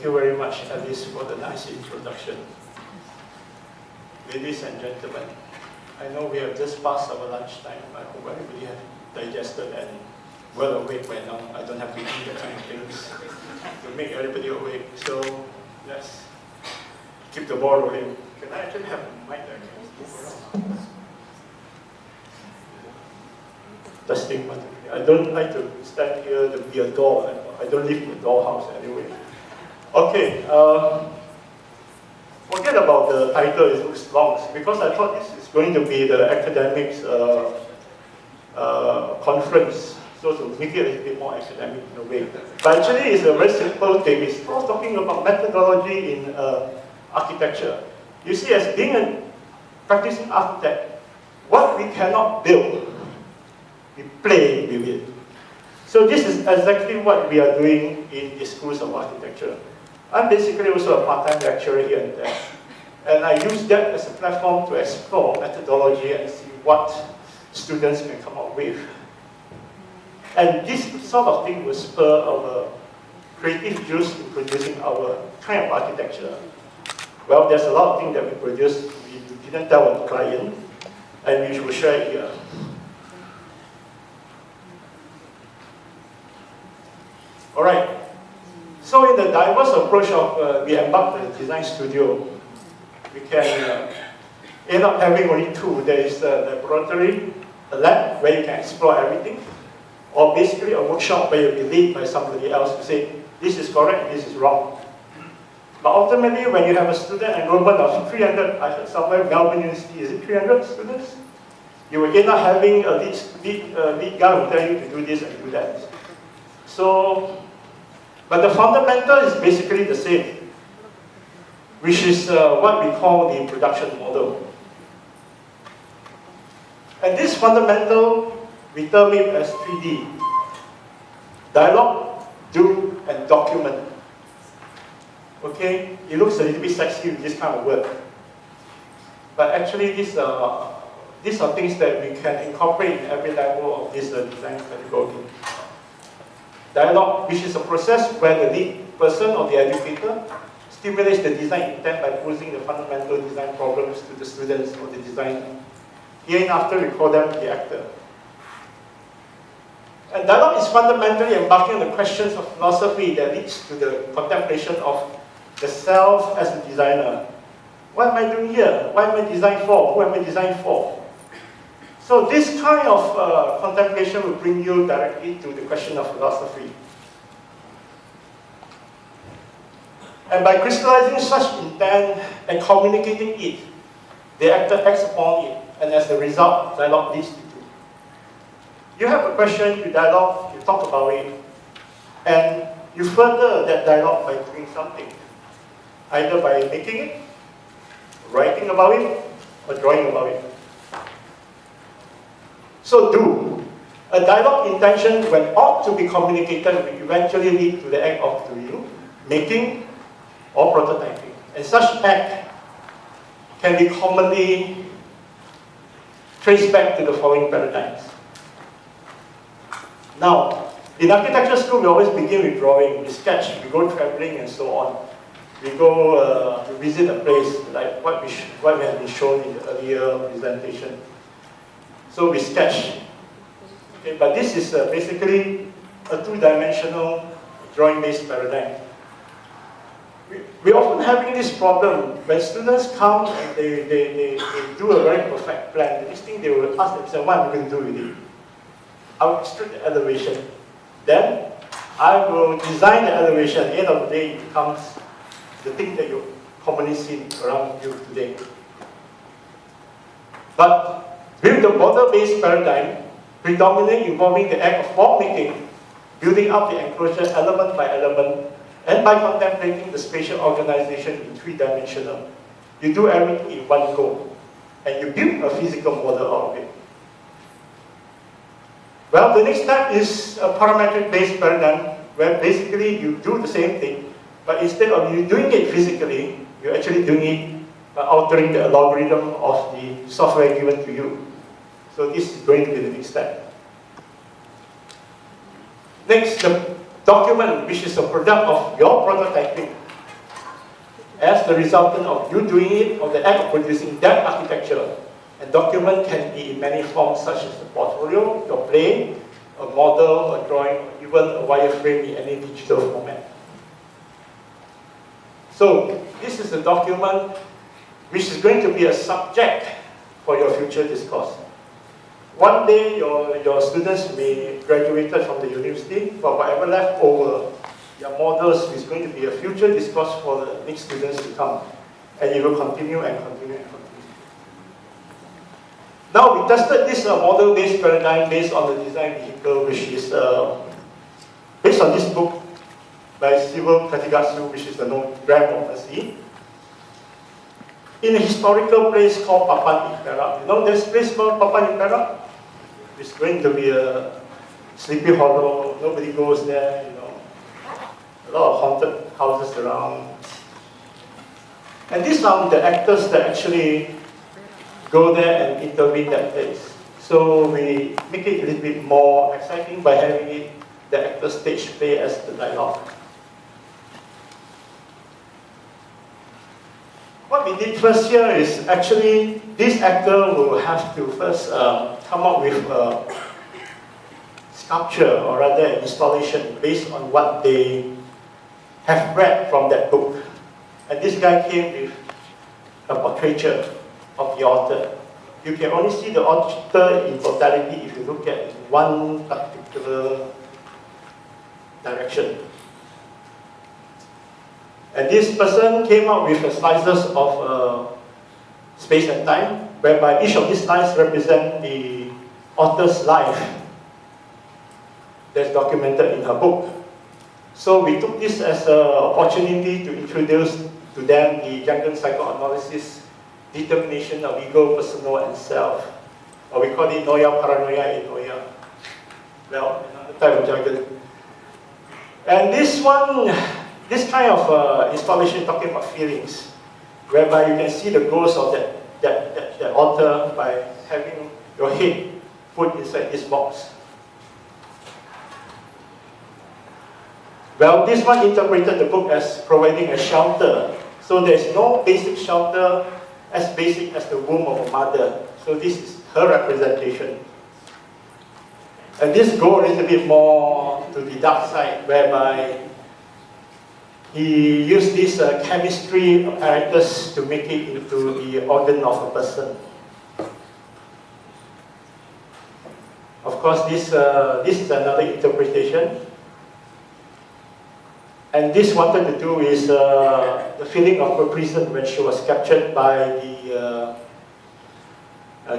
Thank you very much, Alice, for the nice introduction. Ladies and gentlemen, I know we have just passed our lunchtime. I hope everybody has digested and well awake by now. I don't have to eat that kind of things to make everybody awake. So let's keep the ball rolling. Can I actually have a mic that can move around? Testing one. I don't like to stand here to be a door. I don't live in a dollhouse anyway. Okay. Forget about the title, it looks long, because I thought this is going to be the academics conference, so to make it a little bit more academic in a way. But actually it's a very simple thing. It's talking about methodology in architecture. You see, as being a practicing architect, what we cannot build, we play with it. So this is exactly what we are doing in the schools of architecture. I'm basically also a part-time lecturer here and there. And I use that as a platform to explore methodology and see what students can come up with. And this sort of thing will spur our creative juice in producing our kind of architecture. Well, there's a lot of things that we produce we didn't tell the client, and we will share it here. All right. So in the diverse approach of we embarked on the design studio, we can end up having only two. There is a laboratory, a lab where you can explore everything, or basically a workshop where you'll be led by somebody else to say, this is correct, this is wrong. But ultimately, when you have a student enrollment of 300, I heard somewhere, Melbourne University, is it 300 students? You will end up having a lead guy who tell you to do this and do that. So, but the fundamental is basically the same, which is what we call the production model. And this fundamental, we term it as 3D. Dialogue, do, and document. Okay? It looks a little bit sexy with this kind of word. But actually, these are things that we can incorporate in every level of this design pedagogy. Dialogue, which is a process where the lead person or the educator stimulates the design intent by posing the fundamental design problems to the students or the designer. Hereinafter, we call them the actor. And dialogue is fundamentally embarking on the questions of philosophy that leads to the contemplation of the self as a designer. What am I doing here? What am I designed for? Who am I designed for? So this kind of contemplation will bring you directly to the question of philosophy. And by crystallizing such intent and communicating it, the actor acts upon it, and as a result, dialogue leads to it. You have a question, you dialogue, you talk about it, and you further that dialogue by doing something. Either by making it, writing about it, or drawing about it. So do. A dialogue intention, when ought to be communicated, will eventually lead to the act of doing, making, or prototyping. And such act can be commonly traced back to the following paradigms. Now, in architecture school, we always begin with drawing, we sketch, we go traveling, and so on. We go to visit a place, like what has been shown in the earlier presentation. So we sketch. Okay, but this is basically a two-dimensional drawing-based paradigm. We're often having this problem when students come and they do a very perfect plan. The next thing they will ask themselves, what am I going to do with it? I will extrude the elevation. Then I will design the elevation. At the end of the day, it becomes the thing that you commonly see around you today. But with the model-based paradigm, predominantly involving the act of form making, building up the enclosure element by element, and by contemplating the spatial organization in three-dimensional, you do everything in one go, and you build a physical model out of it. Well, the next step is a parametric-based paradigm, where basically you do the same thing, but instead of you doing it physically, you're actually doing it by altering the algorithm of the software given to you. So this is going to be the next step. Next, the document, which is a product of your prototyping. as the resultant of you doing it or the act of producing that architecture. A document can be in many forms, such as a portfolio, your play, a model, a drawing, or even a wireframe in any digital format. So this is a document which is going to be a subject for your future discourse. One day your students may graduate from the university, but whatever left over, your models is going to be a future discourse for the next students to come. And it will continue and continue and continue. Now we tested this model-based paradigm based on the design vehicle, which is based on this book by Civil Katigatsu, which is the known Gram of the Sea. In a historical place called Papan in Perak. You know this place called Papan in Perak? It's going to be a sleepy hollow, nobody goes there, you know. A lot of haunted houses around. And these are the actors that actually go there and intervene that place. So we make it a little bit more exciting by having it, the actor's stage play as the dialogue. What we did first here is actually this actor will have to first come up with a sculpture, or rather an installation based on what they have read from that book. And this guy came with a portraiture of the author. You can only see the author in totality if you look at one particular direction. And this person came up with slices of space and time, whereby each of these slices represent the author's life that's documented in her book. So we took this as an opportunity to introduce to them the Jungian psychoanalysis, determination of ego, personal, and self. Or we call it noia, paranoia, and noia. Well, another type of jargon. And this kind of installation talking about feelings, whereby you can see the ghost of that author by having your head put inside this box. Well, this one interpreted the book as providing a shelter. So there's no basic shelter as basic as the womb of a mother. So this is her representation. And this goes a little bit more to the dark side, whereby he used this chemistry apparatus to make it into the organ of a person. Of course, this is another interpretation. And this wanted to do is the feeling of a prison when she was captured by the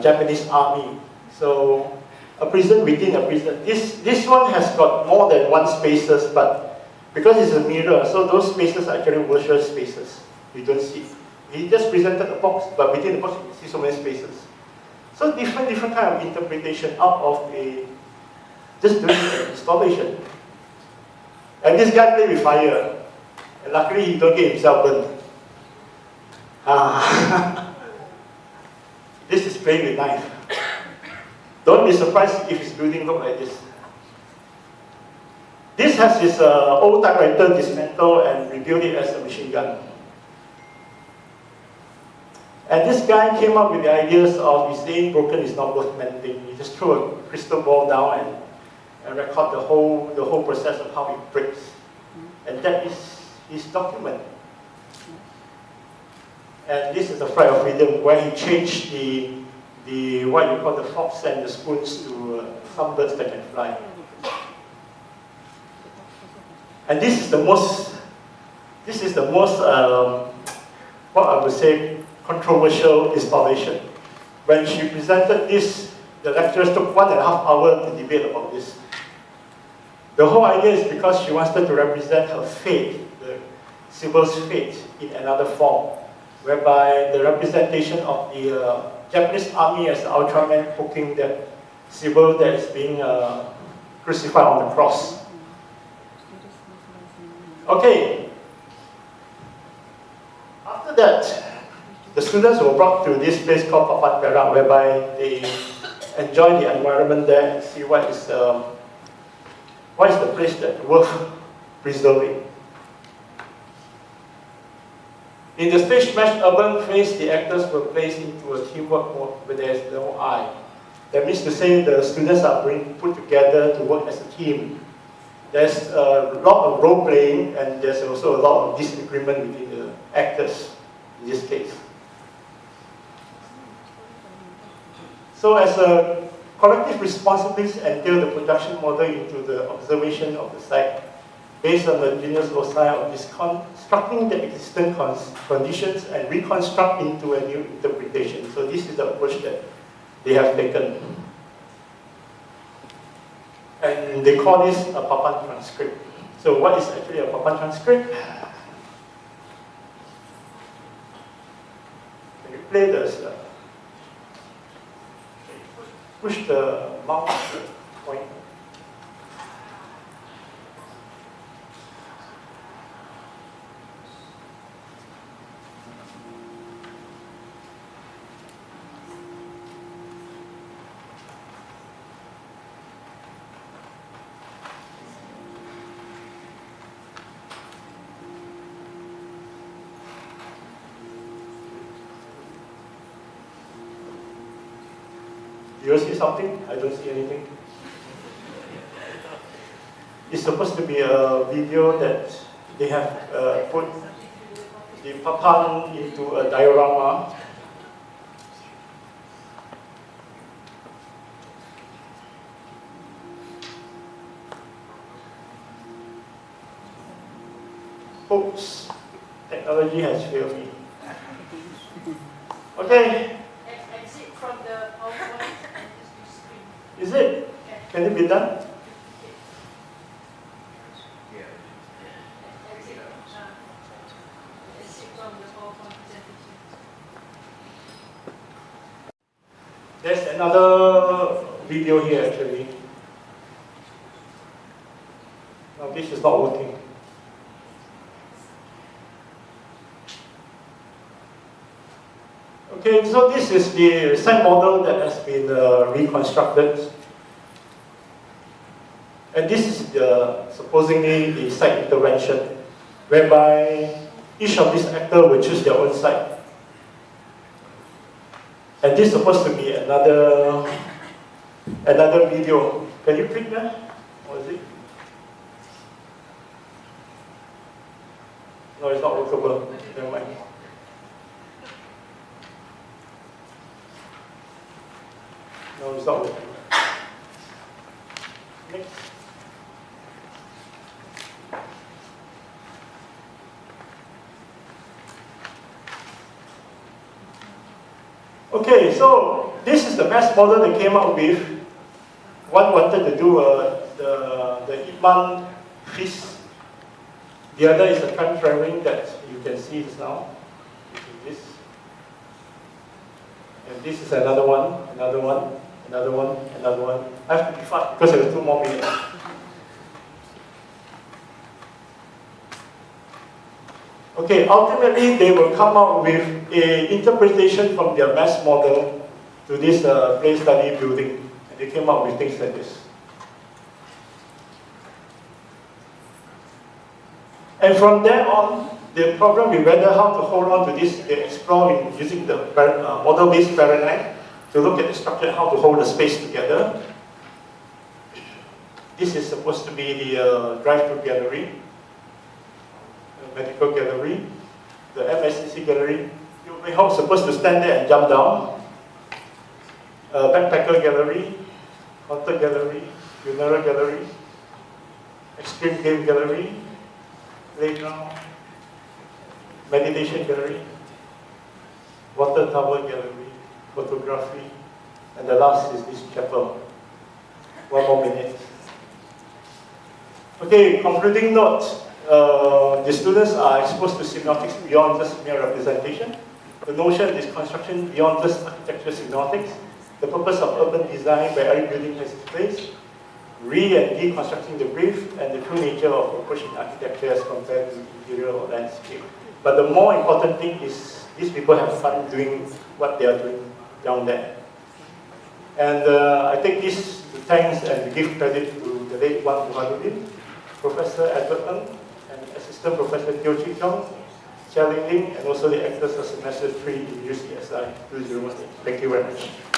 Japanese army. So a prison within a prison. This one has got more than one spaces, but because it's a mirror, so those spaces are actually virtual spaces. You don't see. He just presented a box, but within the box you can see so many spaces. So different kind of interpretation out of just doing an installation. And this guy played with fire. And luckily he don't get himself burned. This is playing with knife. Don't be surprised if his building look like this. This has his old typewriter dismantled and rebuilt it as a machine gun. And this guy came up with the ideas of, if saying broken is not worth mending. He just threw a crystal ball down and record the whole process of how it breaks. And that is his document. And this is the Flight of Freedom, where he changed the what you call the forks and the spoons to some birds that can fly. And this is the most what I would say, controversial installation. When she presented this, the lecturers took 1.5 hours to debate about this. The whole idea is because she wanted to represent her fate, the Sybil's fate, in another form, whereby the representation of the Japanese army as the Ultraman poking that Sybil that is being crucified on the cross. Okay. After that, the students were brought to this place called Papan Perak, whereby they enjoy the environment there and see what is the place that worth preserving. In the stage match urban phase, the actors were placed into a teamwork mode where there is no I. That means to say the students are being put together to work as a team. There's a lot of role playing, and there's also a lot of disagreement between the actors in this case. So as a collective responsibilities entail the production model into the observation of the site based on the genius loci of constructing the existing conditions and reconstruct into a new interpretation. So this is the approach that they have taken. And they call this a Papan transcript. So what is actually a Papan transcript? Can you play this? Push the mouse point. Do you see something? I don't see anything. It's supposed to be a video that they have put the Papan into a diorama. Oops, technology has failed me. Okay. Exit from the PowerPoint and just use screen. Is it? Can it be done? Exit from the PowerPoint presentation. There's another video here actually. Now this is not working. Okay, so this is the site model that has been reconstructed. And this is supposedly the site intervention, whereby each of these actors will choose their own site. And this is supposed to be another video. Can you click there? Or is it? No, it's not workable. Never mind. No, it's not working. Next. Okay, so this is the best model they came up with. One wanted to do the Ipman feast. The other is a time traveling that you can see this now. This. And this is another one, another one. Another one, another one. I have to be fast because there are 2 more minutes. Okay, ultimately they will come out with an interpretation from their mass model to this play study building. And they came up with things like this. And from there on, the problem with whether how to hold on to this, they explore in using the model-based paradigm to look at the structure and how to hold the space together. This is supposed to be the drive-through gallery, the medical gallery, the MSCC gallery. You may hope supposed to stand there and jump down. Backpacker gallery, hunter gallery, funeral gallery, extreme game gallery, playground, meditation gallery, water tower gallery, photography, and the last is this chapel. 1 more minute. Okay, concluding note. The students are exposed to semiotics beyond just mere representation. The notion is construction beyond just architecture semiotics. The purpose of urban design where every building has its place. Re- and deconstructing the brief and the true nature of approaching architecture as compared to interior or landscape. But the more important thing is these people have fun doing what they are doing down there. And I take this to thanks and to give credit to the late Wan Burhanuddin, Professor Edward Ng, and Assistant Professor Teo Chi Chong, challenging, and also they act as a semester 3 in UCSI 2018. Thank you very much.